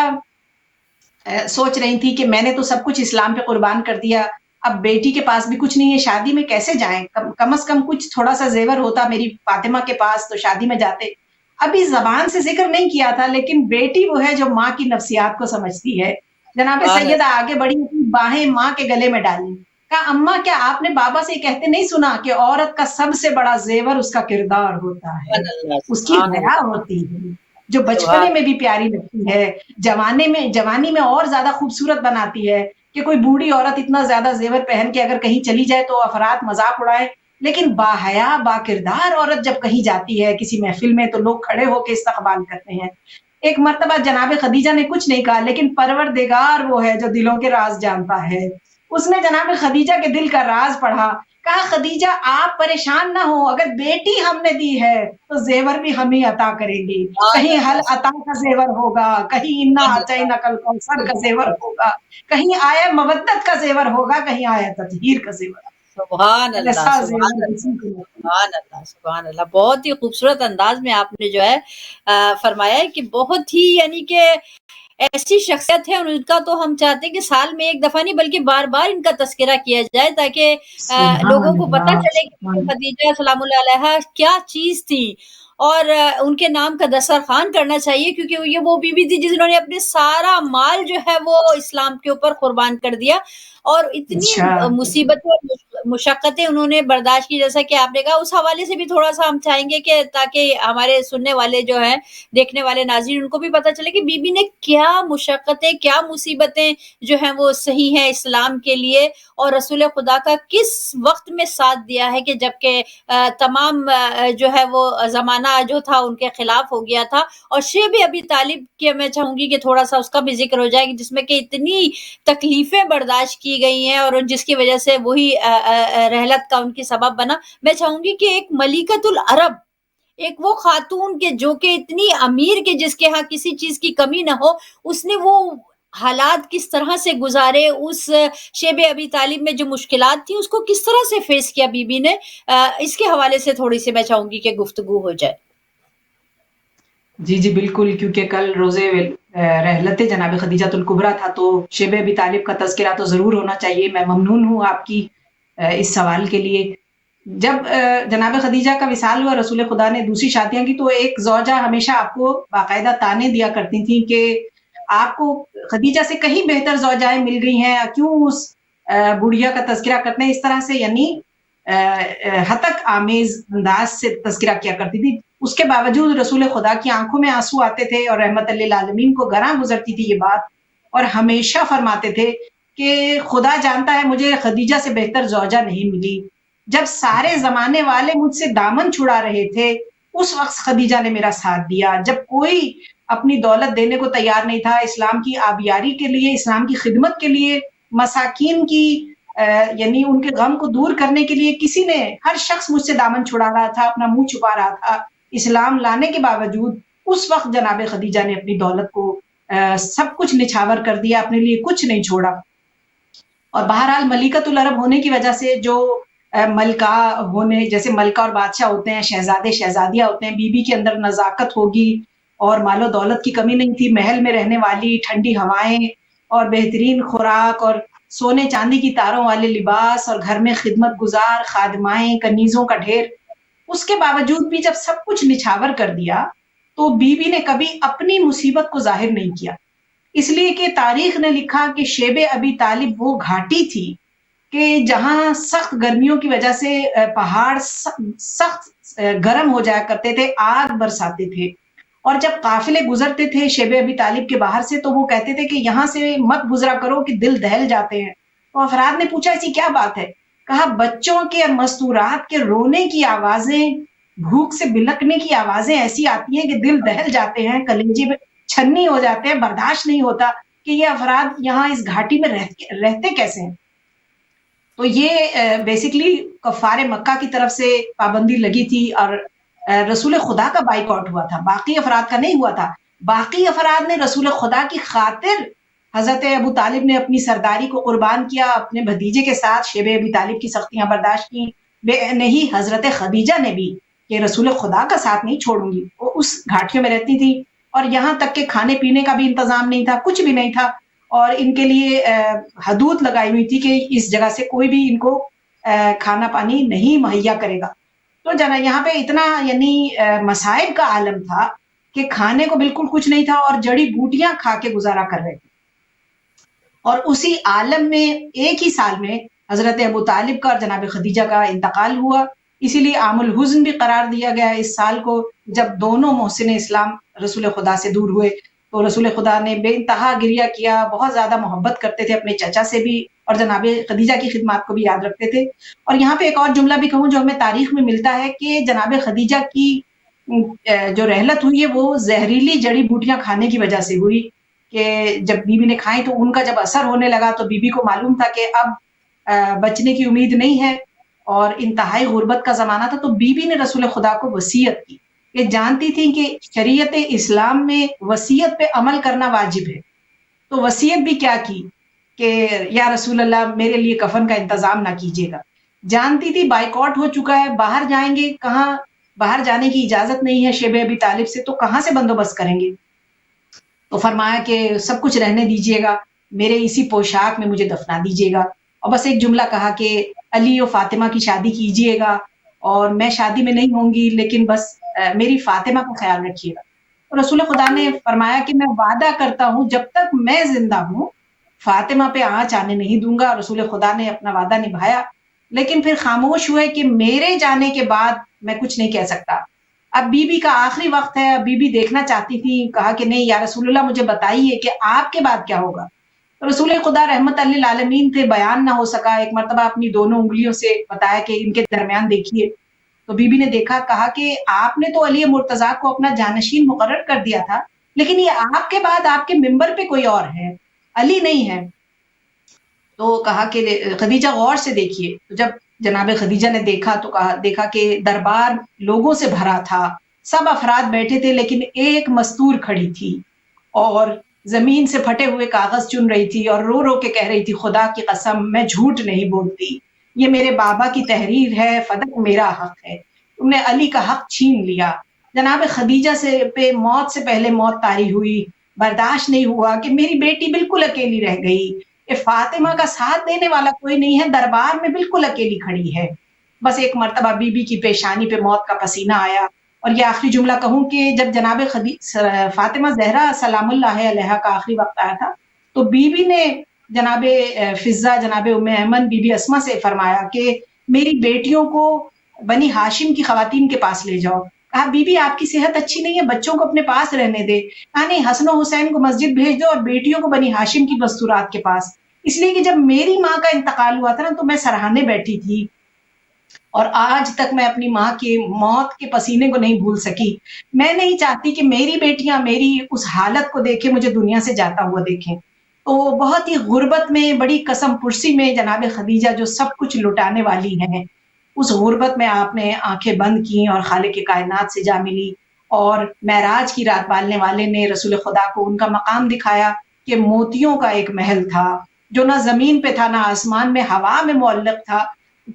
سوچ رہی تھی کہ میں نے تو سب کچھ اسلام پہ قربان کر دیا، اب بیٹی کے پاس بھی کچھ نہیں ہے، شادی میں کیسے جائیں؟ کم از کم کچھ تھوڑا سا زیور ہوتا میری فاطمہ کے پاس تو شادی میں جاتے. ابھی زبان سے ذکر نہیں کیا تھا، لیکن بیٹی وہ ہے جو ماں کی نفسیات کو سمجھتی ہے. جناب سیدہ آگے بڑی، باہیں ماں کے گلے میں ڈالی، کہا اماں کیا آپ نے بابا سے کہتے نہیں سنا کہ عورت کا سب سے بڑا زیور اس کا کردار ہوتا ہے، اس کی حیا ہوتی ہے، جو بچپنے میں بھی پیاری لگتی ہے، جوانی میں اور زیادہ خوبصورت بناتی ہے. کہ کوئی بوڑھی عورت اتنا زیادہ زیور پہن کے اگر کہیں چلی جائے تو افراد مذاق اڑائے، لیکن باحیا با کردار عورت جب کہیں جاتی ہے کسی محفل میں تو لوگ کھڑے ہو کے استقبال کرتے ہیں. ایک مرتبہ جناب خدیجہ نے کچھ نہیں کہا، لیکن پروردگار وہ ہے جو دلوں کے راز جانتا ہے. اس نے جناب خدیجہ کے دل کا راز پڑھا. کہا خدیجہ آپ پریشان نہ ہو، اگر بیٹی ہم نے دی ہے تو زیور بھی ہم ہی عطا کریں گے. کہیں حل عطا کا زیور ہوگا، کہیں انا اعطیناک الکوثر کا زیور ہوگا، کہیں آیا مودت کا زیور ہوگا، کہیں آیا تطہیر کا زیور. سبحان اللہ، ایسا سبحان زیور اللہ، کسی کو نہیں. سبحان اللہ، سبحان اللہ. بہت ہی خوبصورت انداز میں آپ نے جو ہے فرمایا ہے کہ بہت ہی یعنی کہ ایسی شخصیت ہے، اور ان کا تو ہم چاہتے ہیں کہ سال میں ایک دفعہ نہیں بلکہ بار بار ان کا تذکرہ کیا جائے، تاکہ لوگوں سبحان کو پتہ اللہ، چلے کہ سبحان خدیجہ سلام اللہ علیہا کیا چیز تھی، اور ان کے نام کا دسترخوان کرنا چاہیے، کیونکہ یہ وہ بیوی تھی جنہوں نے اپنے سارا مال جو ہے وہ اسلام کے اوپر قربان کر دیا، اور اتنی اچھا. مصیبتیں اور مشقتیں انہوں نے برداشت کی، جیسا کہ آپ نے کہا. اس حوالے سے بھی تھوڑا سا ہم چاہیں گے کہ تاکہ ہمارے سننے والے جو ہیں، دیکھنے والے ناظرین، ان کو بھی پتہ چلے کہ بی بی نے کیا مشقتیں، کیا مصیبتیں جو ہیں وہ صحیح ہیں اسلام کے لیے، اور رسول خدا کا کس وقت میں ساتھ دیا ہے کہ جبکہ تمام جو ہے وہ زمانہ جو تھا ان کے خلاف ہو گیا تھا. اور شیب ابی طالب کے میں چاہوں گی کہ تھوڑا سا اس کا بھی ذکر ہو جائے گا، جس میں کہ اتنی تکلیفیں برداشت کی گئی ہیں، اور جس کی وجہ سے وہی رحلت کا ان کی سبب بنا. میں چاہوں گی کہ ایک ملکۃ العرب، ایک وہ خاتون کے جو کہ اتنی امیر کے جس کے ہاں کسی چیز کی کمی نہ ہو، اس نے وہ حالات کس طرح سے گزارے، اس شیب ابی طالب میں جو مشکلات تھی اس کو کس طرح سے فیس کیا بی بی نے، اس کے حوالے سے تھوڑی سی میں چاہوں گی کہ گفتگو ہو جائے. جی جی بالکل، کیونکہ کل روزے رحلت جناب خدیجۃ الکبریٰ تھا تو شیب ابی طالب کا تذکرہ تو ضرور ہونا چاہیے. میں ممنون ہوں آپ کی اس سوال کے لیے. جب جناب خدیجہ کا وصال ہوا، رسول خدا نے دوسری شادیاں کی، تو ایک زوجہ ہمیشہ آپ کو باقاعدہ تانے دیا کرتی تھیں کہ آپ کو خدیجہ سے کہیں بہتر زوجائیں مل گئی ہیں، کیوں اس بڑھیا کا تذکرہ کرتے ہیں. اس طرح سے یعنی ہتک آمیز انداز سے تذکرہ کیا کرتی تھی. اس کے باوجود رسول خدا کی آنکھوں میں آنسو آتے تھے، اور رحمت للعالمین کو گراں گزرتی تھی یہ بات، اور ہمیشہ فرماتے تھے کہ خدا جانتا ہے مجھے خدیجہ سے بہتر زوجہ نہیں ملی. جب سارے زمانے والے مجھ سے دامن چھڑا رہے تھے اس وقت خدیجہ نے میرا ساتھ دیا. جب کوئی اپنی دولت دینے کو تیار نہیں تھا اسلام کی آبیاری کے لیے، اسلام کی خدمت کے لیے، مساکین کی یعنی ان کے غم کو دور کرنے کے لیے، کسی نے، ہر شخص مجھ سے دامن چھڑا رہا تھا، اپنا منہ چھپا رہا تھا. اسلام لانے کے باوجود اس وقت جناب خدیجہ نے اپنی دولت کو سب کچھ نچھاور کر دیا، اپنے لیے کچھ نہیں چھوڑا. اور بہرحال ملکۃ العرب ہونے کی وجہ سے جو ملکہ ہونے، جیسے ملکہ اور بادشاہ ہوتے ہیں، شہزادے شہزادیاں ہوتے ہیں، بی بی کے اندر نزاکت ہوگی اور مال و دولت کی کمی نہیں تھی. محل میں رہنے والی ٹھنڈی ہوائیں اور بہترین خوراک اور سونے چاندی کی تاروں والے لباس اور گھر میں خدمت گزار خادمائیں، کنیزوں کا ڈھیر. اس کے باوجود بھی جب سب کچھ نچھاور کر دیا تو بی بی نے کبھی اپنی مصیبت کو ظاہر نہیں کیا، اس لیے کہ تاریخ نے لکھا کہ شیب ابی طالب وہ گھاٹی تھی کہ جہاں سخت گرمیوں کی وجہ سے پہاڑ سخت گرم ہو جایا کرتے تھے، آگ برساتے تھے. اور جب قافلے گزرتے تھے شیب ابی طالب کے باہر سے تو وہ کہتے تھے کہ یہاں سے مت گزرا کرو کہ دل دہل جاتے ہیں. تو افراد نے پوچھا ایسی کیا بات ہے؟ کہا بچوں کے اور مستورات کے رونے کی آوازیں، بھوک سے بلکنے کی آوازیں ایسی آتی ہیں کہ دل دہل جاتے ہیں، کلیجے میں چھنی ہو جاتے ہیں، برداشت نہیں ہوتا کہ یہ افراد یہاں اس گھاٹی میں رہتے کیسے ہیں. تو یہ بیسیکلی کفار مکہ کی طرف سے پابندی لگی تھی، اور رسول خدا کا بائیکاٹ ہوا تھا، باقی افراد کا نہیں ہوا تھا. باقی افراد نے رسول خدا کی خاطر، حضرت ابو طالب نے اپنی سرداری کو قربان کیا، اپنے بھتیجے کے ساتھ شیب ابی طالب کی سختیاں برداشت کی. نہیں، حضرت خدیجہ نے بھی کہ رسول خدا کا ساتھ نہیں چھوڑوں گی. وہ اس گھاٹیوں میں رہتی تھی، اور یہاں تک کہ کھانے پینے کا بھی انتظام نہیں تھا، کچھ بھی نہیں تھا، اور ان کے لیے حدود لگائی ہوئی تھی کہ اس جگہ سے کوئی بھی ان کو کھانا پانی نہیں مہیا کرے گا. تو یہاں پہ اتنا یعنی مصائب کا عالم تھا کہ کھانے کو بالکل کچھ نہیں تھا، اور جڑی بوٹیاں کھا کے گزارا کر رہے تھے. اور اسی عالم میں ایک ہی سال میں حضرت ابو طالب کا اور جناب خدیجہ کا انتقال ہوا. اسی لیے عام الحزن بھی قرار دیا گیا اس سال کو، جب دونوں محسن اسلام رسول خدا سے دور ہوئے. تو رسول خدا نے بے انتہا گریہ کیا، بہت زیادہ محبت کرتے تھے اپنے چچا سے بھی، اور جناب خدیجہ کی خدمات کو بھی یاد رکھتے تھے۔ اور یہاں پہ ایک اور جملہ بھی کہوں جو ہمیں تاریخ میں ملتا ہے کہ جناب خدیجہ کی جو رحلت ہوئی ہے وہ زہریلی جڑی بوٹیاں کھانے کی وجہ سے ہوئی، کہ جب بی بی نے کھائیں تو ان کا جب اثر ہونے لگا تو بی بی کو معلوم تھا کہ اب بچنے کی امید نہیں ہے، اور انتہائی غربت کا زمانہ تھا، تو بی بی نے رسول خدا کو وصیت کی، کہ جانتی تھی کہ شریعت اسلام میں وصیت پہ عمل کرنا واجب ہے، تو وصیت بھی کیا کی کہ یا رسول اللہ میرے لیے کفن کا انتظام نہ کیجیے گا۔ جانتی تھی بائیکاٹ ہو چکا ہے، باہر جائیں گے کہاں، باہر جانے کی اجازت نہیں ہے شیب ابی طالب سے، تو کہاں سے بندوبست کریں گے؟ تو فرمایا کہ سب کچھ رہنے دیجیے گا، میرے اسی پوشاک میں مجھے دفنا دیجیے گا، اور بس ایک جملہ کہا کہ علی و فاطمہ کی شادی کیجیے گا، اور میں شادی میں نہیں ہوں گی لیکن بس میری فاطمہ کا خیال رکھیے گا۔ رسول خدا نے فرمایا کہ میں وعدہ کرتا ہوں جب تک میں زندہ ہوں فاطمہ پہ آنچ آنے نہیں دوں گا۔ رسول خدا نے اپنا وعدہ نبھایا، لیکن پھر خاموش ہوئے کہ میرے جانے کے بعد میں کچھ نہیں کہہ سکتا۔ اب بی بی کا آخری وقت ہے، اب بی بی دیکھنا چاہتی تھی، کہا کہ نہیں یا رسول اللہ مجھے بتائیے کہ آپ کے بعد کیا ہوگا۔ رسول خدا رحمت للعالمین تھے، بیان نہ ہو سکا، ایک مرتبہ اپنی دونوں انگلیوں سے بتایا کہ ان کے درمیان دیکھیے، تو بی بی نے دیکھا، کہا کہ آپ نے تو علی مرتضیٰ کو اپنا جانشین مقرر کر دیا تھا، لیکن یہ آپ کے بعد آپ کے ممبر پہ کوئی اور ہے، علی نہیں ہے۔ تو کہا کہ خدیجہ غور سے دیکھیے، تو جب جناب خدیجہ نے دیکھا تو دیکھا کہ دربار لوگوں سے بھرا تھا، سب افراد بیٹھے تھے، لیکن ایک مستور کھڑی تھی اور زمین سے پھٹے ہوئے کاغذ چن رہی تھی اور رو رو کے کہہ رہی تھی خدا کی قسم میں جھوٹ نہیں بولتی، یہ میرے بابا کی تحریر ہے، فدق میرا حق ہے، تم نے علی کا حق چھین لیا۔ جناب خدیجہ سے پہ موت سے پہلے موت طاری ہوئی، برداشت نہیں ہوا کہ میری بیٹی بالکل اکیلی رہ گئی، کہ فاطمہ کا ساتھ دینے والا کوئی نہیں ہے، دربار میں بالکل اکیلی کھڑی ہے۔ بس ایک مرتبہ بی بی کی پیشانی پہ موت کا پسینہ آیا، اور یہ آخری جملہ کہوں کہ جب جناب فاطمہ زہرا سلام اللہ علیہا کا آخری وقت آیا تھا تو بی بی نے جناب فضہ، جناب ام ایمن، بی بی اسما سے فرمایا کہ میری بیٹیوں کو بنی ہاشم کی خواتین کے پاس لے جاؤ۔ کہا بی بی آپ کی صحت اچھی نہیں ہے، بچوں کو اپنے پاس رہنے دے۔ کہا نہیں، حسن و حسین کو مسجد بھیج دو اور بیٹیوں کو بنی ہاشم کی مستورات کے پاس، اس لیے کہ جب میری ماں کا انتقال ہوا تھا نا تو میں سرہانے بیٹھی تھی، اور آج تک میں اپنی ماں کی موت کے پسینے کو نہیں بھول سکی۔ میں نہیں چاہتی کہ میری بیٹیاں میری اس حالت کو دیکھیں، مجھے دنیا سے جاتا ہوا دیکھیں۔ تو بہت ہی غربت میں، بڑی قسم پرسی میں جناب خدیجہ جو سب کچھ لٹانے والی ہیں، اس غربت میں آپ نے آنکھیں بند کی اور خالق کائنات سے جا ملی، اور معراج کی رات پالنے والے نے رسول خدا کو ان کا مقام دکھایا کہ موتیوں کا ایک محل تھا جو نہ زمین پہ تھا نہ آسمان میں، ہوا میں معلق تھا۔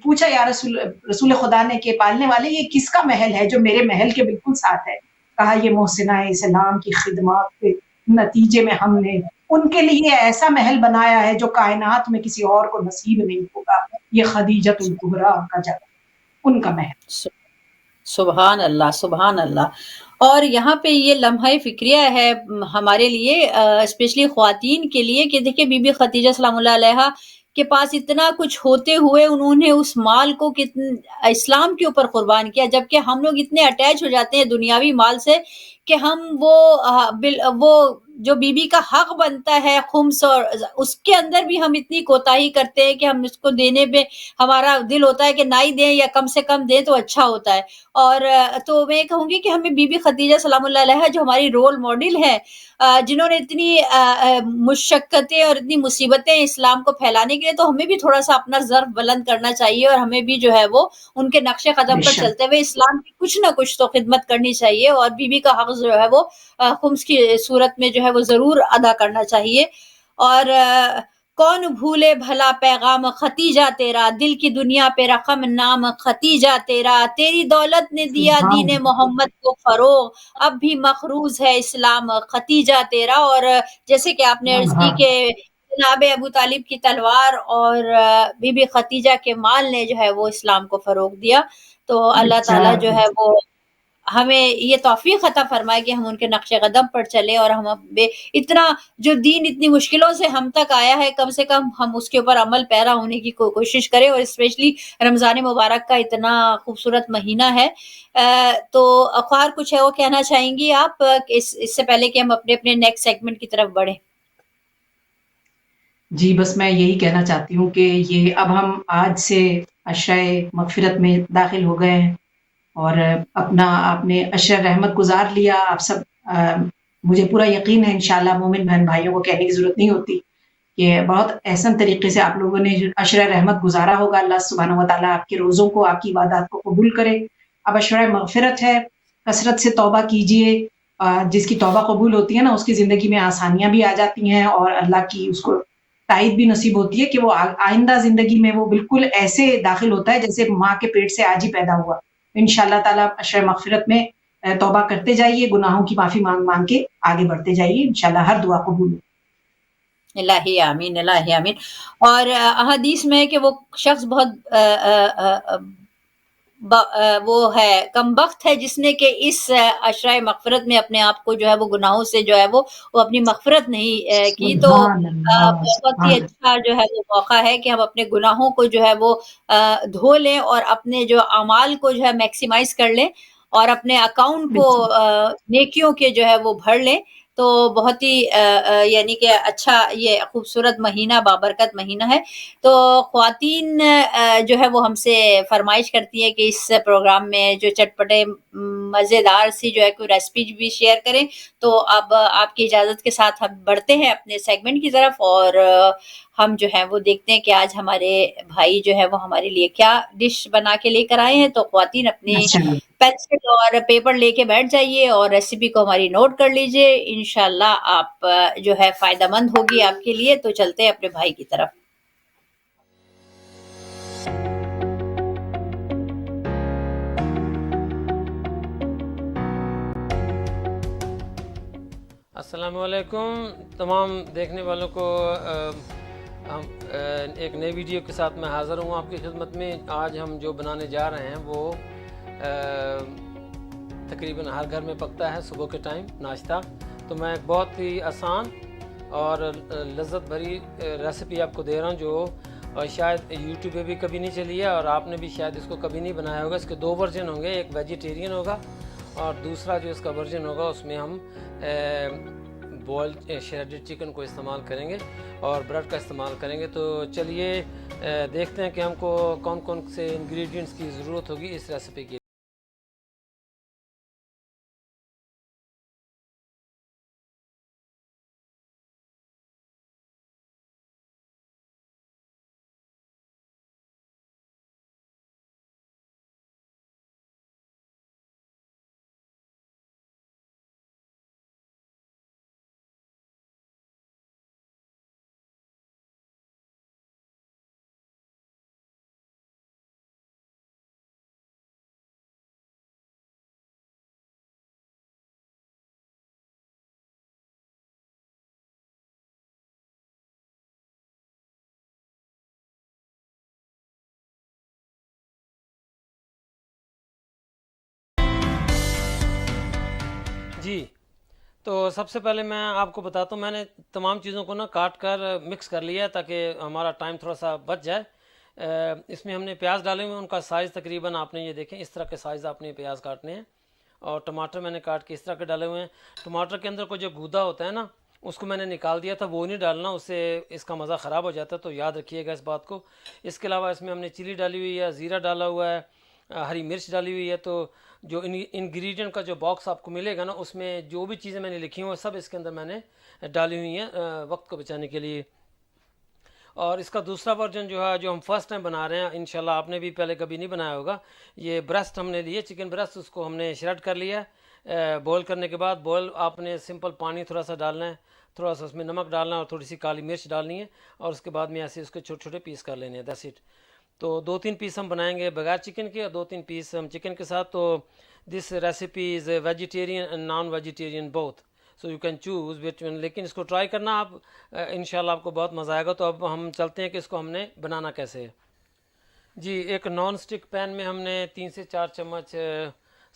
پوچھا یا رسول خدا نے کہ پالنے والے یہ کس کا محل ہے جو میرے محل کے بالکل ساتھ ہے؟ کہا یہ محسنہ اسلام کی خدمات کے نتیجے میں ہم نے ان کے لیے ایسا محل بنایا ہے جو کائنات میں کسی اور کو نصیب نہیں ہوگا، یہ خدیجۃ الکبریٰ کا جگہ، ان کا محل۔ سبحان اللہ، سبحان اللہ۔ اور یہاں پہ یہ لمحہ فکریہ ہے ہمارے لیے، اسپیشلی خواتین کے لیے، کہ دیکھیں بی بی خدیجہ سلام اللہ علیہا کے پاس اتنا کچھ ہوتے ہوئے انہوں نے اس مال کو اسلام کے اوپر قربان کیا، جبکہ ہم لوگ اتنے اٹیچ ہو جاتے ہیں دنیاوی مال سے کہ ہم وہ جو بی بی کا حق بنتا ہے خمس، اور اس کے اندر بھی ہم اتنی کوتاہی کرتے ہیں کہ ہم اس کو دینے پہ ہمارا دل ہوتا ہے کہ نہ ہی دیں یا کم سے کم دیں تو اچھا ہوتا ہے۔ اور تو میں کہوں گی کہ ہمیں بی بی خدیجہ سلام اللہ علیہا جو ہماری رول ماڈل ہے، جنہوں نے اتنی مشقتیں اور اتنی مصیبتیں اسلام کو پھیلانے کے لیے، تو ہمیں بھی تھوڑا سا اپنا ظرف بلند کرنا چاہیے، اور ہمیں بھی جو ہے وہ ان کے نقش قدم پر چلتے ہوئے اسلام کی کچھ نہ کچھ تو خدمت کرنی چاہیے، اور بی بی کا حق جو ہے وہ خمس کی صورت میں جو ہے وہ ضرور ادا کرنا چاہیے۔ اور کون بھولے بھلا پیغام ختیجہ تیرا، دل کی دنیا پہ رقم نام ختیجہ تیرا، تیری دولت نے دیا دین محمد کو فروغ، اب بھی مخروز ہے اسلام ختیجہ تیرا۔ اور جیسے کہ آپ نے عرض کی کہ جناب ابو طالب کی تلوار اور بی بی خدیجہ کے مال نے جو ہے وہ اسلام کو فروغ دیا، تو اللہ تعالیٰ جو ہے وہ ہمیں یہ توفیق عطا فرمائے کہ ہم ان کے نقش قدم پر چلیں اور ہم اتنا جو دین اتنی مشکلوں سے ہم تک آیا ہے کم سے کم ہم اس کے اوپر عمل پیرا ہونے کی کوشش کریں. اور اسپیشلی رمضان مبارک کا اتنا خوبصورت مہینہ ہے. تو اخوار کچھ ہے وہ کہنا چاہیں گی آپ اس سے پہلے کہ ہم اپنے اپنے نیکسٹ سیگمنٹ کی طرف بڑھیں؟ جی بس میں یہی کہنا چاہتی ہوں کہ یہ اب ہم آج سے عشرۂ مغفرت میں داخل ہو گئے ہیں اور اپنا آپ نے عشرۂ رحمت گزار لیا. آپ سب مجھے پورا یقین ہے انشاءاللہ مومن بہن بھائیوں کو کہنے کی ضرورت نہیں ہوتی کہ بہت احسن طریقے سے آپ لوگوں نے عشرۂ رحمت گزارا ہوگا. اللہ سبحانہ و تعالیٰ آپ کے روزوں کو آپ کی عبادات کو قبول کرے. اب عشرۂ مغفرت ہے، کثرت سے توبہ کیجئے. جس کی توبہ قبول ہوتی ہے نا اس کی زندگی میں آسانیاں بھی آ جاتی ہیں اور اللہ کی اس کو تائید بھی نصیب ہوتی ہے کہ وہ آئندہ زندگی میں وہ بالکل ایسے داخل ہوتا ہے جیسے ماں کے پیٹ سے آج ہی پیدا ہوا. انشاءاللہ تعالیٰ عشرۂ مغفرت میں توبہ کرتے جائیے، گناہوں کی معافی مانگ مانگ کے آگے بڑھتے جائیے، انشاءاللہ ہر دعا قبول ہو. الہی آمین، الہی آمین. اور احادیث میں کہ وہ شخص بہت وہ ہے کم بخت ہے جس نے کہ اس عشرۂ مغفرت میں اپنے آپ کو جو ہے وہ گناہوں سے جو ہے وہ اپنی مغفرت نہیں کی. تو سبحان اللہ، بہت ہی سبحان اللہ. اچھا جو ہے وہ موقع ہے کہ ہم اپنے گناہوں کو جو ہے وہ دھو لیں اور اپنے جو اعمال کو جو ہے میکسیمائز کر لیں اور اپنے اکاؤنٹ کو بالکل. نیکیوں کے جو ہے وہ بھر لیں. تو بہت ہی یعنی کہ اچھا یہ خوبصورت مہینہ بابرکت مہینہ ہے. تو خواتین جو ہے وہ ہم سے فرمائش کرتی ہے کہ اس پروگرام میں جو چٹپٹے مزیدار سی جو ہے کوئی ریسپی بھی شیئر کریں. تو اب آپ کی اجازت کے ساتھ ہم بڑھتے ہیں اپنے سیگمنٹ کی طرف اور ہم جو ہے وہ دیکھتے ہیں کہ آج ہمارے بھائی جو ہے وہ ہمارے لیے کیا ڈش بنا کے لے کر آئے ہیں. تو خواتین اپنی ماشاء اللہ. پینسل اور پیپر لے کے بیٹھ جائیے اور ریسیپی کو ہماری نوٹ کر لیجئے. انشاءاللہ آپ جو ہے فائدہ مند ہوگی آپ کے لیے. تو چلتے ہیں اپنے بھائی کی طرف. السلام علیکم تمام دیکھنے والوں کو. ہم ایک نئی ویڈیو کے ساتھ میں حاضر ہوں آپ کی خدمت میں. آج ہم جو بنانے جا رہے ہیں وہ تقریباً ہر گھر میں پکتا ہے صبح کے ٹائم ناشتہ. تو میں ایک بہت ہی آسان اور لذت بھری ریسیپی آپ کو دے رہا ہوں جو شاید یوٹیوب پہ بھی کبھی نہیں چلی ہے اور آپ نے بھی شاید اس کو کبھی نہیں بنایا ہوگا. اس کے دو ورژن ہوں گے، ایک ویجیٹیرین ہوگا اور دوسرا جو اس کا ورژن ہوگا اس میں ہم بوائلڈ شریڈڈ چکن کو استعمال کریں گے اور بریڈ کا استعمال کریں گے. تو چلیے دیکھتے ہیں کہ ہم کو کون کون سے انگریڈینٹس کی ضرورت ہوگی اس ریسیپی کی. جی تو سب سے پہلے میں آپ کو بتاتا ہوں، میں نے تمام چیزوں کو نا کاٹ کر مکس کر لیا ہے تاکہ ہمارا ٹائم تھوڑا سا بچ جائے. اس میں ہم نے پیاز ڈالے ہوئے ہیں، ان کا سائز تقریباً آپ نے یہ دیکھیں اس طرح کے سائز آپ نے پیاز کاٹنے ہیں. اور ٹماٹر میں نے کاٹ کے اس طرح کے ڈالے ہوئے ہیں. ٹماٹر کے اندر کو جو گودا ہوتا ہے نا اس کو میں نے نکال دیا تھا، وہ نہیں ڈالنا، اس سے اس کا مزہ خراب ہو جاتا ہے، تو یاد رکھیے گا اس بات کو. اس کے علاوہ اس میں ہم نے چلی ڈالی ہوئی ہے، زیرہ ڈالا ہوا ہے، ہری مرچ ڈالی ہوئی ہے. تو جو انگریڈینٹ کا جو باکس آپ کو ملے گا نا اس میں جو بھی چیزیں میں نے لکھی ہیں وہ سب اس کے اندر میں نے ڈالی ہوئی ہیں وقت کو بچانے کے لیے. اور اس کا دوسرا ورژن جو ہے جو ہم فرسٹ ٹائم بنا رہے ہیں، انشاءاللہ آپ نے بھی پہلے کبھی نہیں بنایا ہوگا. یہ بریسٹ ہم نے لیے، چکن بریسٹ، اس کو ہم نے شریڈ کر لیا ہے. بوائل کرنے کے بعد آپ نے سمپل پانی تھوڑا سا ڈالنا ہے، تھوڑا سا اس میں نمک ڈالنا ہے اور تھوڑی سی کالی مرچ ڈالنی ہے اور اس کے بعد میں ایسے اس کے چھوٹے چھوٹے پیس کر لینے ہیں. That's it. تو 2-3 پیس ہم بنائیں گے بغیر چکن کے اور 2-3 پیس ہم چکن کے ساتھ. تو this recipe is vegetarian and non vegetarian both, so you can choose which one. لیکن اس کو ٹرائی کرنا آپ، انشاءاللہ آپ کو بہت مزہ آئے گا. تو اب ہم چلتے ہیں کہ اس کو ہم نے بنانا کیسے ہے. جی ایک نان اسٹک پین میں ہم نے 3 سے 4 چمچ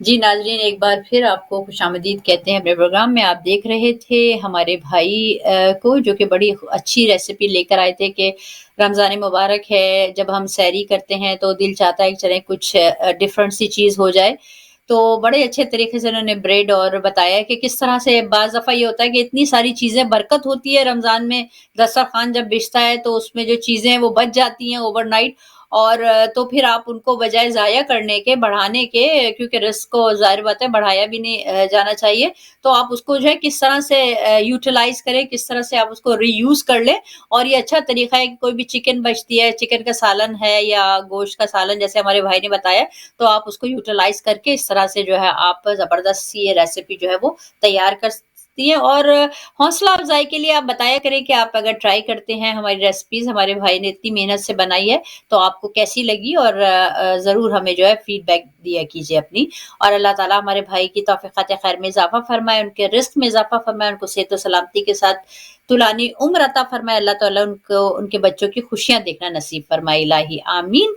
جی ناظرین، ایک بار پھر آپ کو خوش آمدید کہتے ہیں اپنے پروگرام میں۔ آپ دیکھ رہے تھے ہمارے بھائی کو جو کہ بڑی اچھی ریسیپی لے کر آئے تھے کہ رمضان مبارک ہے، جب ہم سحری کرتے ہیں تو دل چاہتا ہے کہ چلیں کچھ ڈفرینٹ سی چیز ہو جائے، تو بڑے اچھے طریقے سے انہوں نے بریڈ اور بتایا کہ کس طرح سے بعض دفعہ یہ ہوتا ہے کہ اتنی ساری چیزیں برکت ہوتی ہے رمضان میں، دسترخوان جب بچھتا ہے تو اس میں جو چیزیں ہیں وہ بچ جاتی ہیں اوور نائٹ، اور تو پھر آپ ان کو بجائے ضائع کرنے کے، بڑھانے کے، کیونکہ رزق کو ظاہر بات ہے بڑھایا بھی نہیں جانا چاہیے، تو آپ اس کو جو ہے کس طرح سے یوٹیلائز کریں، کس طرح سے آپ اس کو ری یوز کر لیں۔ اور یہ اچھا طریقہ ہے کہ کوئی بھی چکن بچتی ہے، چکن کا سالن ہے یا گوشت کا سالن جیسے ہمارے بھائی نے بتایا، تو آپ اس کو یوٹیلائز کر کے اس طرح سے جو ہے آپ زبردست سی یہ ریسیپی جو ہے وہ تیار کر سکتی ہیں۔ اور حوصلہ افزائی کے لیے آپ بتایا کریں کہ آپ اگر ٹرائی کرتے ہیں ہماری ریسیپیز، ہمارے بھائی نے اتنی محنت سے بنائی ہے تو آپ کو کیسی لگی، اور ضرور ہمیں جو ہے فیڈ بیک دیا کیجیے اپنی۔ اور اللہ تعالیٰ ہمارے بھائی کی توفیقات خیر میں اضافہ فرمائے، ان کے رزق میں اضافہ فرمائے، ان کو صحت و سلامتی کے ساتھ طولانی عمر عطا فرمائے، اللہ تعالیٰ ان کو ان کے بچوں کی خوشیاں دیکھنا نصیب فرمائے، الہی آمین۔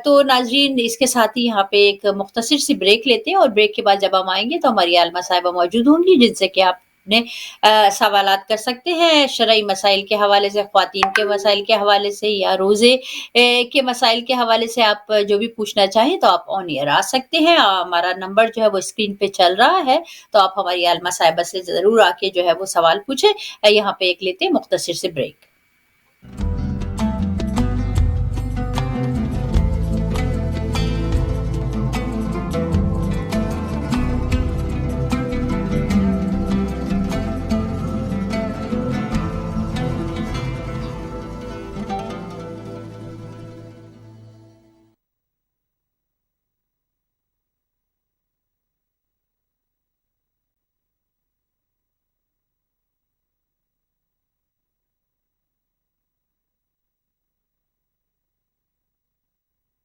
تو ناظرین، اس کے ساتھ ہی یہاں پہ ایک مختصر سی بریک لیتے ہیں، اور بریک کے بعد جب ہم آئیں گے تو ہماری عالمہ صاحبہ موجود ہوں گی جن سے کہ آپ اپنے سوالات کر سکتے ہیں شرعی مسائل کے حوالے سے، خواتین کے مسائل کے حوالے سے، یا روزے کے مسائل کے حوالے سے آپ جو بھی پوچھنا چاہیں تو آپ آن ایئر آ سکتے ہیں۔ ہمارا نمبر جو ہے وہ اسکرین پہ چل رہا ہے، تو آپ ہماری عالمہ صاحبہ سے ضرور آ کے جو ہے وہ سوال پوچھیں۔ یہاں پہ ایک لیتے ہیں مختصر سے بریک۔